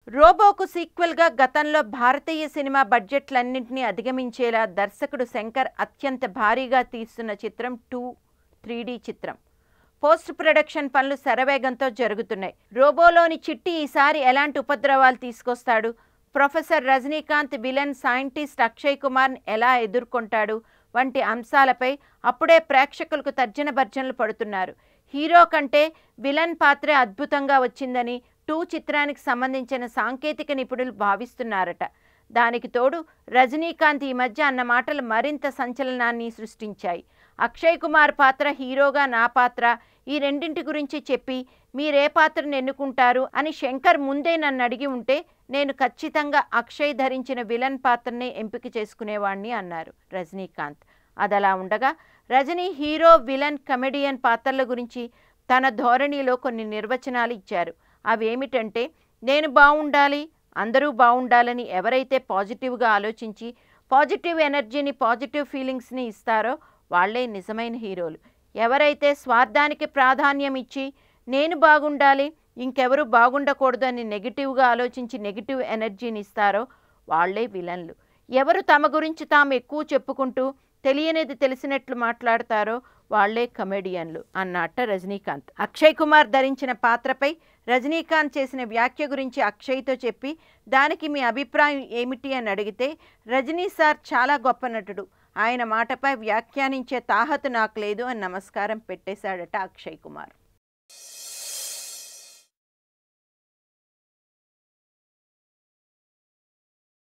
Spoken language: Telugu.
రోబోకు సీక్వెల్గా గతంలో భారతీయ సినిమా బడ్జెట్లన్నింటినీ అధిగమించేలా దర్శకుడు శంకర్ అత్యంత భారీగా తీస్తున్న చిత్రం 2 3D చిత్రం. పోస్ట్ ప్రొడక్షన్ పనులు శరవేగంతో జరుగుతున్నాయి. రోబోలోని చిట్టి ఈసారి ఎలాంటి ఉపద్రవాలు తీసుకొస్తాడు, professor Rajinikanth villain scientist Akshay కుమార్ని ఎలా ఎదుర్కొంటాడు వంటి అంశాలపై అప్పుడే ప్రేక్షకులకు తర్జన భర్జనలు పడుతున్నారు. హీరో కంటే విలన్ పాత్రే అద్భుతంగా వచ్చిందని 2 చిత్రానికి సంబంధించిన సాంకేతిక నిపుణులు భావిస్తున్నారట. దానికి తోడు రజనీకాంత్ ఈ మధ్య అన్న మాటలు మరింత సంచలనాన్ని సృష్టించాయి. అక్షయ్ కుమార్ పాత్ర హీరోగా నా పాత్ర, ఈ రెండింటి గురించి చెప్పి మీరే పాత్రను ఎన్నుకుంటారు అని శంకర్ ముందే నన్ను అడిగి ఉంటే నేను ఖచ్చితంగా అక్షయ్ ధరించిన విలన్ పాత్రనే ఎంపిక చేసుకునేవాణ్ణి అన్నారు రజనీకాంత్. అదలా ఉండగా రజనీ హీరో, విలన్, కమెడియన్ పాత్రల గురించి తన ధోరణిలో కొన్ని నిర్వచనాలు ఇచ్చారు. అవేమిటంటే, నేను బాగుండాలి, అందరూ బాగుండాలని ఎవరైతే పాజిటివ్గా ఆలోచించి పాజిటివ్ ఎనర్జీని, పాజిటివ్ ఫీలింగ్స్ని ఇస్తారో వాళ్లే నిజమైన హీరోలు. ఎవరైతే స్వార్థానికి ప్రాధాన్యం ఇచ్చి నేను బాగుండాలి, ఇంకెవరూ బాగుండకూడదు అని నెగిటివ్గా ఆలోచించి నెగిటివ్ ఎనర్జీని ఇస్తారో వాళ్లే విలన్లు. ఎవరు తమ గురించి తాము ఎక్కువ చెప్పుకుంటూ తెలియనిది తెలిసినట్లు మాట్లాడతారో వాళ్లే కమెడియన్లు అన్నట్ట రజనీకాంత్. అక్షయ్ కుమార్ ధరించిన పాత్రపై రజనీకాంత్ చేసిన వ్యాఖ్య గురించి అక్షయ్తో చెప్పి దానికి మీ అభిప్రాయం ఏమిటి అని అడిగితే, రజనీ సార్ చాలా గొప్ప నటుడు, ఆయన మాటపై వ్యాఖ్యానించే తాహతు నాకు లేదు అని నమస్కారం పెట్టేశాడట అక్షయ్ కుమార్.